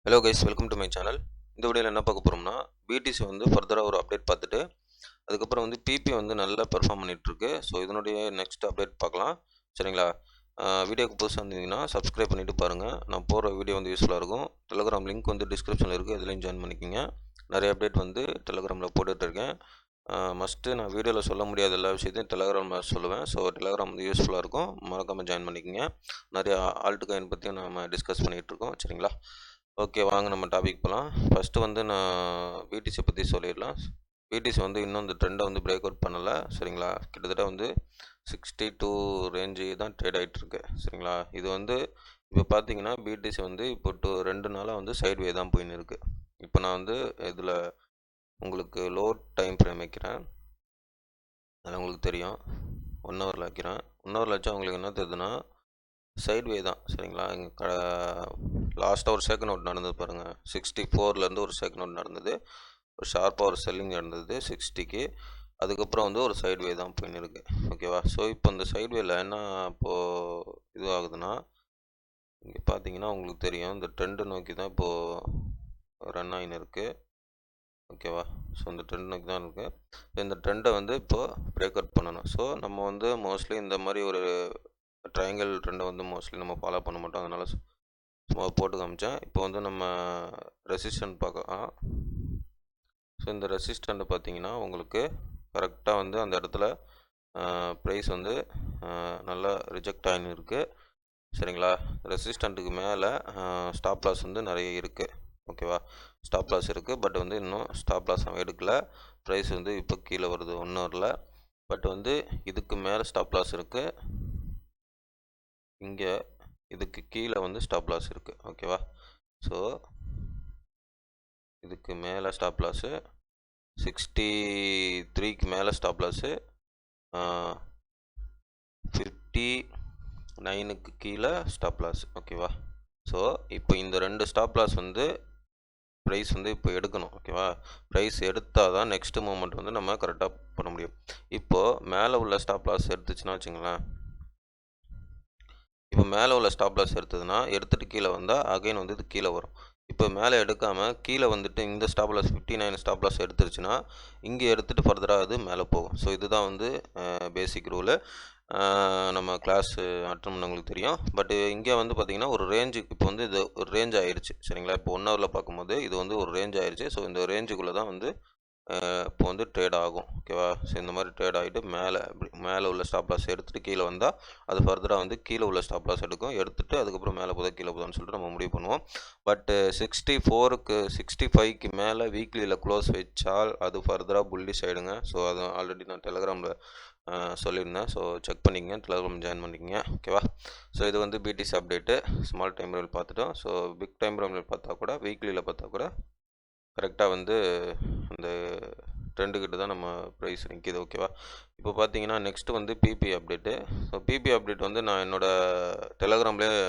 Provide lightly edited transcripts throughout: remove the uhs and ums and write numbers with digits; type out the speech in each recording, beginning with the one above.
Hello guys, welcome to my channel. இந்த வீடியோவில் என்ன பார்க்க போகிறோம்னா, பிடிசி வந்து ஃபர்தராக ஒரு அப்டேட் பார்த்துட்டு அதுக்கப்புறம் வந்து பிபி வந்து நல்லா பெர்ஃபார்ம் பண்ணிகிட்ருக்கு. ஸோ இதனுடைய நெக்ஸ்ட் அப்டேட் பார்க்கலாம். சரிங்களா? வீடியோக்கு புதுசாக இருந்தீங்கன்னா சப்ஸ்கிரைப் பண்ணிவிட்டு பாருங்கள். நான் போகிற வீடியோ வந்து யூஸ்ஃபுல்லாக இருக்கும். டெலகிராம் லிங்க் வந்து டிஸ்கிரிப்ஷனில் இருக்குது, இதுலேயும் ஜாயின் பண்ணிக்கிங்க. நிறைய அப்டேட் வந்து டெலகிராமில் போட்டுட்ருக்கேன். மஸ்ட்டு நான் வீடியோவில் சொல்ல முடியாத எல்லா விஷயத்தையும் டெலகிராமில் சொல்லுவேன். ஸோ டெலகிராம் வந்து யூஸ்ஃபுல்லாக இருக்கும், மறக்காமல் ஜாயின் பண்ணிக்கிங்க. நிறையா ஆல்ட் காயின் பற்றியும் நம்ம டிஸ்கஸ் பண்ணிகிட்ருக்கோம். சரிங்களா? ஓகே, வாங்க நம்ம டாபிக் போகலாம். ஃபஸ்ட்டு வந்து நான் பிடிசி பற்றி சொல்லிடலாம். பிடிசி வந்து இன்னும் இந்த ட்ரெண்டை வந்து பிரேக் அவுட் பண்ணலை. சரிங்களா? கிட்டத்தட்ட வந்து 62 ரேஞ்சு தான் ட்ரேட் ஆகிட்டுருக்கு. சரிங்களா? இது வந்து இப்போ பார்த்தீங்கன்னா பிடிசி வந்து இப்போ 2 நாளாக வந்து சைட்வே தான் போயின்னு இருக்குது. இப்போ நான் வந்து இதில் உங்களுக்கு லோ டைம் ஃப்ரேம் வைக்கிறேன். அதில் உங்களுக்கு தெரியும். 1 ஹவரில் வைக்கிறேன். 1 ஹவரில் வச்சா உங்களுக்கு என்ன தெரியுதுன்னா சைட்வே தான். சரிங்களா? இங்கே லாஸ்ட்டாக ஒரு செகண்ட் அவுட் நடந்தது பாருங்கள். 64லேருந்து ஒரு செகண்ட் அவுட் நடந்தது. ஒரு ஷார்ப்பாக ஒரு செல்லிங் நடந்தது 60க்கு. அதுக்கப்புறம் வந்து ஒரு சைட்வே தான் போயின்னு இருக்குது. ஓகேவா? ஸோ இப்போ இந்த சைட்வேல என்ன இப்போது இது ஆகுதுன்னா, இங்கே பார்த்தீங்கன்னா உங்களுக்கு தெரியும், இந்த ட்ரெண்டு நோக்கி தான் இப்போது ரன் ஆகின்னு இருக்குது. ஓகேவா? ஸோ இந்த ட்ரெண்ட் நோக்கி தான் இருக்குது. இந்த ட்ரெண்டை வந்து இப்போது பிரேக் அவுட் பண்ணணும். ஸோ நம்ம வந்து மோஸ்ட்லி இந்த மாதிரி ஒரு ட்ரையாங்கிள் ட்ரெண்டை வந்து மோஸ்ட்லி நம்ம ஃபாலோ பண்ண மாட்டோம். அதனால் சும்மா போட்டு காமிச்சேன். இப்போ வந்து நம்ம ரெசிஸ்டன்ட் பார்க்கலாம். ஸோ இந்த ரெசிஸ்டண்ட்டை பார்த்தீங்கன்னா உங்களுக்கு கரெக்டாக வந்து அந்த இடத்துல ப்ரைஸ் வந்து நல்லா ரிஜெக்ட் ஆகின்னு இருக்குது. சரிங்களா? ரெசிஸ்டண்ட்டுக்கு மேலே ஸ்டாப் லாஸ் வந்து நிறைய இருக்குது. ஓகேவா? ஸ்டாப் லாஸ் இருக்குது, பட் வந்து இன்னும் ஸ்டாப் லாஸ் அவன் எடுக்கலை. ப்ரைஸ் வந்து இப்போ கீழே வருது 1 ஹவரில். பட் வந்து இதுக்கு மேலே ஸ்டாப் லாஸ் இருக்குது. இங்கே இதுக்கு கீழே வந்து ஸ்டாப் லாஸ் இருக்குது. ஓகேவா? ஸோ இதுக்கு மேலே ஸ்டாப் லாஸு 63க்கு மேலே ஸ்டாப் லாஸு, 59க்கு கீழே ஸ்டாப் லாஸ். ஓகேவா? ஸோ இப்போ இந்த 2 ஸ்டாப் லாஸ் வந்து ப்ரைஸ் வந்து இப்போ எடுக்கணும். ஓகேவா? ப்ரைஸ் எடுத்தால் தான் நெக்ஸ்ட் மூமெண்ட் வந்து நம்ம கரெக்டாக பண்ண முடியும். இப்போது மேலே உள்ள ஸ்டாப் லாஸ் எடுத்துச்சுன்னா வச்சுங்களேன், இப்போ மேலே உள்ள ஸ்டாப் லாஸ் எடுத்ததுன்னா எடுத்துகிட்டு கீழே வந்தால் அகைன் வந்து இது கீழே வரும். இப்போ மேலே எடுக்காமல் கீழே வந்துட்டு இந்த ஸ்டாப் லாஸ் 59 ஸ்டாப் லாஸ் எடுத்துருச்சுன்னா இங்கே எடுத்துகிட்டு ஃபர்தராக அது மேலே போகும். ஸோ இதுதான் வந்து பேசிக் ரூலு. நம்ம கிளாஸ் அட்டன் பண்ணவங்களுக்கு தெரியும். பட் இங்கே வந்து பார்த்திங்கன்னா ஒரு ரேஞ்சு, இப்போ வந்து இது ஒரு ரேஞ்ச் ஆயிடுச்சு. சரிங்களா? இப்போ 1 ஹவரில் பார்க்கும்போது இது வந்து ஒரு ரேஞ்ச் ஆயிடுச்சு. ஸோ இந்த ரேஞ்சுக்குள்ளே தான் வந்து இப்போ வந்து ட்ரேட் ஆகும். ஓகேவா? ஸோ இந்த மாதிரி ட்ரேட் ஆகிட்டு மேலே உள்ள ஸ்டாப் லாஸ் எடுத்துகிட்டு கீழே வந்தால் அது ஃபர்தராக வந்து கீழே உள்ள ஸ்டாப் லாஸ் எடுத்துகிட்டு அதுக்கப்புறம் மேலே போதா கீழே போதான்னு சொல்லிட்டு நம்ம முடிவு பண்ணுவோம். பட் 64க்கு 65க்கு மேலே வீக்லியில் க்ளோஸ் வச்சால் அது ஃபர்தராக புல்லிஷ் ஆகிடுங்க. ஸோ அது ஆல்ரெடி நான் டெலகிராமில் சொல்லியிருந்தேன். ஸோ செக் பண்ணிக்கங்க, டெலகிராம் ஜாயின் பண்ணிக்கங்க. ஓகேவா? ஸோ இது வந்து பிடிசி அப்டேட்டு. ஸ்மால் டைம் ரேல் பார்த்துட்டோம். ஸோ பிக் டைம் ரேல் பார்த்தா கூட வீக்லியில் பார்த்தா கூட கரெக்டாக வந்து அந்த ட்ரெண்டுக்கிட்ட தான் நம்ம ப்ரைஸ் நிற்கிது. ஓகேவா? இப்போ பார்த்தீங்கன்னா நெக்ஸ்ட்டு வந்து BB update. So BB update வந்து நான் என்னோடய டெலகிராம்லேயே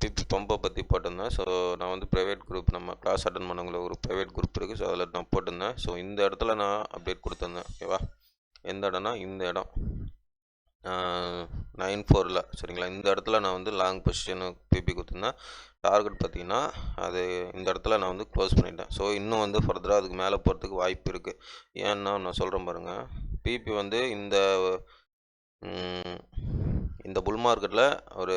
பிபி பம்பை பற்றி போட்டிருந்தேன். ஸோ நான் வந்து ப்ரைவேட் குரூப், நம்ம கிளாஸ் அட்டன் பண்ணவங்கள ஒரு ப்ரைவேட் குரூப் இருக்குது. ஸோ அதில் நான் போட்டிருந்தேன். ஸோ இந்த இடத்துல நான் அப்டேட் கொடுத்துருந்தேன். ஓகேவா? எந்த இடம்னா இந்த இடம் 94ல். சரிங்களா? இந்த இடத்துல நான் வந்து லாங் பொசிஷனு பிபி கொடுத்துருந்தேன். டார்கெட் பார்த்திங்கன்னா அது இந்த இடத்துல நான் வந்து க்ளோஸ் பண்ணிட்டேன். ஸோ இன்னும் வந்து ஃபர்தராக அதுக்கு மேலே போகிறதுக்கு வாய்ப்பு இருக்குது. ஏன்னா நான் சொல்கிறேன் பாருங்கள், பிபி வந்து இந்த புல் மார்க்கெட்டில் ஒரு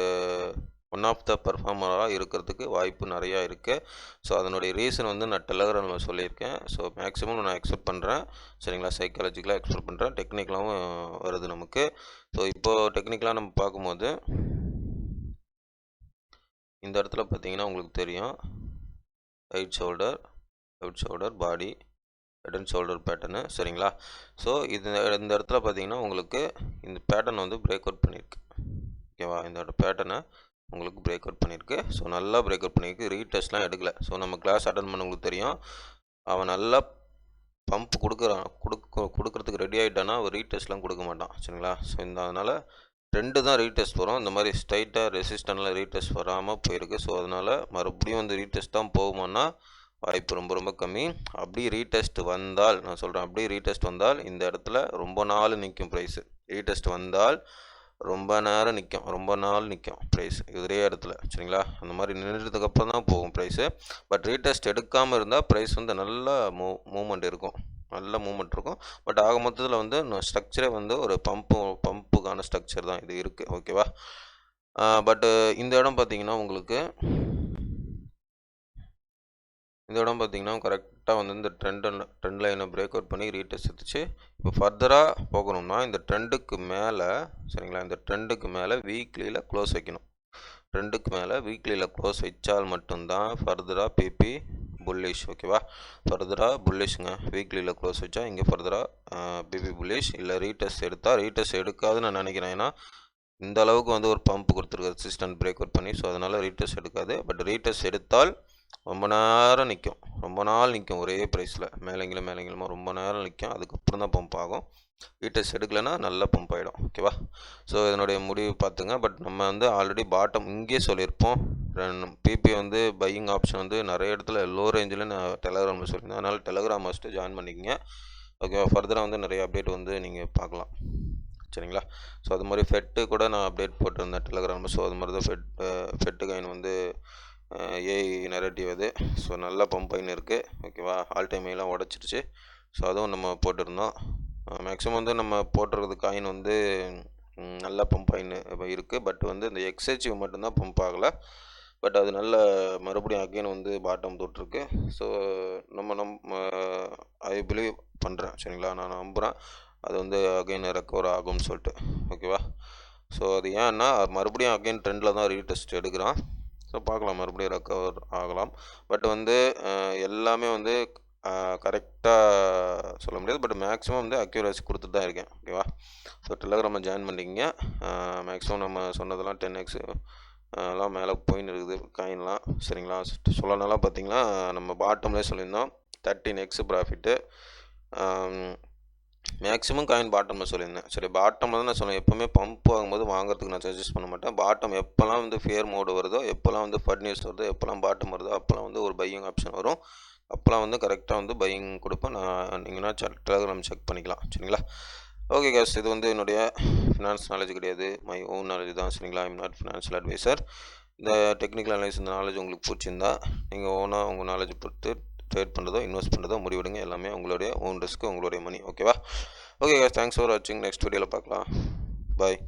ஒன் ஆஃப் த பர்ஃபார்மராக இருக்கிறதுக்கு வாய்ப்பு நிறையா இருக்குது. ஸோ அதனுடைய ரீசன் வந்து நான் டெலகிராமில் சொல்லியிருக்கேன். ஸோ மேக்ஸிமம் நான் எக்ஸ்பெக்ட் பண்ணுறேன். சரிங்களா? சைக்காலஜிக்கலாக எக்ஸ்பெக்ட் பண்ணுறேன், டெக்னிக்கலாகவும் வருது நமக்கு. ஸோ இப்போது டெக்னிக்கலாக நம்ம பார்க்கும்போது இந்த இடத்துல பார்த்தீங்கன்னா உங்களுக்கு தெரியும், right shoulder, left shoulder, body, head and shoulder pattern. சரிங்களா? ஸோ இந்த இடத்துல பார்த்தீங்கன்னா உங்களுக்கு இந்த பேட்டர்ன் வந்து பிரேக் அவுட் பண்ணியிருக்கு. ஓகேவா? இந்த பேட்டர்னை உங்களுக்கு பிரேக் அவுட் பண்ணியிருக்கு. ஸோ நல்லா பிரேக் அவுட் பண்ணியிருக்கு. ரீடெஸ்ட்லாம் எடுக்கலை. ஸோ நம்ம கிளாஸ் அட்டன் பண்ணவங்களுக்கு தெரியும், அவன் நல்லா பம்ப் கொடுக்குறதுக்கு ரெடி ஆகிட்டானா அவன் ரீடெஸ்ட்லாம் கொடுக்க மாட்டான். சரிங்களா? ஸோ அதனால் 2 தான் ரீடெஸ்ட் வரும். இந்த மாதிரி ஸ்ட்ரைட்டாக ரெசிஸ்டன்ட்டில் ரீடெஸ்ட் வராமல் போயிருக்கு. ஸோ அதனால் மறுபடியும் வந்து ரீடெஸ்ட் தான் போகுமான்னா வாய்ப்பு ரொம்ப ரொம்ப கம்மி. அப்படி ரீடெஸ்ட் வந்தால், நான் சொல்கிறேன், அப்படி ரீடெஸ்ட் வந்தால் இந்த இடத்துல ரொம்ப நாள் நிற்கும் ப்ரைஸு. ரீடெஸ்ட் வந்தால் ரொம்ப நேரம் நிற்கும், ரொம்ப நாள் நிற்கும் ப்ரைஸ் ஒரே இடத்துல. சரிங்களா, அந்த மாதிரி நின்றுட்டதுக்கப்புறம் தான் போகும் ப்ரைஸு. பட் ரீடெஸ்ட் எடுக்காமல் இருந்தால் ப்ரைஸ் வந்து நல்லா மூவ்மெண்ட் இருக்கும், நல்ல மூவ்மெண்ட் இருக்கும். பட் ஆக மொத்தத்தில் வந்து ஸ்ட்ரக்சரே வந்து ஒரு பம்புக்கான ஸ்ட்ரக்சர் தான் இது இருக்குது. ஓகேவா, பட்டு இந்த இடம் பார்த்தீங்கன்னா உங்களுக்கு கரெக்டாக வந்து இந்த ட்ரெண்ட் லைனை பிரேக் அவுட் பண்ணி ரீடெஸ்ட் எடுத்துச்சு. இப்போ ஃபர்தராக போகணும்னா இந்த ட்ரெண்டுக்கு மேலே, சரிங்களா, இந்த ட்ரெண்டுக்கு மேலே வீக்லியில் க்ளோஸ் வைக்கணும். ட்ரெண்டுக்கு மேலே வீக்லியில் க்ளோஸ் வச்சால் மட்டும்தான் ஃபர்தராக பிபி புல்லிஷ். ஓகேவா, ஃபர்தராக புல்லிஷுங்க. வீக்லியில் க்ளோஸ் வச்சா இங்கே ஃபர்தராக பிபி புல்லிஷ். இல்லை ரீடெஸ்ட் எடுத்தால், ரீடெஸ்ட் எடுக்காதுன்னு நான் நினைக்கிறேன். ஏன்னா இந்த அளவுக்கு வந்து ஒரு பம்ப் கொடுத்துருக்கு ரெசிஸ்டன்ட் பிரேக் அவுட் பண்ணி. ஸோ அதனால் ரீடெஸ்ட் எடுக்காது. பட் ரீடெஸ்ட் எடுத்தால் ரொம்ப நேரம் நிற்கும், ரொம்ப நாள் நிற்கும் ஒரே ப்ரைஸில், மேலேங்கிலுமா ரொம்ப நேரம் நிற்கும். அதுக்கப்புறம் தான் பம்ப் ஆகும். ரீடெஸ்ட் எடுக்கலைன்னா நல்லா பம்ப் ஆகிடும். ஓகேவா, ஸோ இதனுடைய முடிவு பார்த்துங்க. பட் நம்ம வந்து ஆல்ரெடி பாட்டம் இங்கே சொல்லியிருப்போம். பிபி வந்து பையிங் ஆப்ஷன் வந்து நிறைய இடத்துல லோ ரேஞ்சில் நான் டெலகிராமில் சொல்லியிருந்தேன். அதனால் டெலகிராம் ஃபஸ்ட்டு ஜாயின் பண்ணிக்கங்க. ஓகேவா, ஃபர்தராக வந்து நிறைய அப்டேட் வந்து நீங்கள் பார்க்கலாம். சரிங்களா, ஸோ அது மாதிரி ஃபெட்டு கூட நான் அப்டேட் போட்டிருந்தேன் டெலகிராமில். ஸோ அது மாதிரி தான் ஃபெட்டு காயின் வந்து ஏஐ நெரேட்டிவ் அது. ஸோ நல்லா பம்ப் ஆகின்னு இருக்குது. ஓகேவா, ஆல் டைம் எல்லாம் உடச்சிருச்சு. ஸோ அதுவும் நம்ம போட்டிருந்தோம். மேக்ஸிமம் வந்து நம்ம போட்டுறது காயின் வந்து நல்லா பம்ப் ஆகின்னு இருக்குது. பட் வந்து இந்த எக்ஸ்ஹெச்யூ மட்டும்தான் பம்ப் ஆகலை. பட் அது நல்ல மறுபடியும் அகெயின் வந்து பாட்டம் தொட்டிருக்கு. ஸோ நம்ம ஐ பிலீவ் பண்ணுறேன். சரிங்களா, நான் நம்புகிறேன் அது வந்து அகெயின் ரெக்கவர் ஆகும்னு சொல்லிட்டு. ஓகேவா, ஸோ அது ஏன்னா மறுபடியும் அகெயின் ட்ரெண்டில் தான் ரீடெஸ்ட் எடுக்கிறான். ஸோ பார்க்கலாம், மறுபடியும் ரெக்கவர் ஆகலாம். பட் வந்து எல்லாமே வந்து கரெக்டாக சொல்ல முடியாது. பட் மேக்ஸிமம் வந்து அக்யூரசி கொடுத்துட்டு தான் இருக்கேன். ஓகேவா, ஸோ டெலகிராமை ஜாயின் பண்ணிக்கிங்க. மேக்ஸிமம் நம்ம சொன்னதெல்லாம் 10x எல்லாம் மேலே போயின்னு இருக்குது காயின்லாம். சரிங்களா, சொல்லனாலாம் பார்த்தீங்கன்னா நம்ம பாட்டம்லேயே சொல்லியிருந்தோம் 13x ப்ராஃபிட்டு. மேக்ஸிமம் காயின் பாட்டமில் சொல்லியிருந்தேன். சரி, பாட்டமில் தான் நான் சொன்னேன். எப்போவுமே பம்ப் ஆகும்போது வாங்குறதுக்கு நான் சஜஸ்ட் பண்ண மாட்டேன். பாட்டம் எப்போல்லாம் வந்து ஃபேர் மோடு வருதோ, எப்போல்லாம் வந்து ஃபட் நியூஸ் வருதோ, எப்போல்லாம் பாட்டம் வருதோ, அப்போல்லாம் வந்து ஒரு பையிங் ஆப்ஷன் வரும். அப்போல்லாம் வந்து கரெக்டாக வந்து பையிங் கொடுப்பேன் நான். நீங்கன்னா டெலகிராம் செக் பண்ணிக்கலாம். சரிங்களா, ஓகே கேஸ், இது வந்து என்னுடைய ஃபினான்ஸ் நாலேஜ் கிடையாது, மை ஓன் நாலேஜ் தான். சரிங்களா, ஐம் நாட் ஃபினான்ஷியல் அட்வைசர். இந்த டெக்னிக்கல் அனலைஸ், இந்த நாலேஜ் உங்களுக்கு பிடிச்சிருந்தா நீங்கள் ஓனாக உங்கள் நாலேஜ் பொறுத்து ட்ரேட் பண்ணுறதோ இன்வெஸ்ட் பண்ணுறதோ முடிவெடுங்க. எல்லாமே உங்களுடைய ஓன் ரிஸ்க்கு, உங்களுடைய மணி. ஓகேவா, ஓகே guys, தேங்க்ஸ் ஃபார் வாட்சிங். நெக்ஸ்ட் வீடியோவில் பார்க்கலாம். பாய்.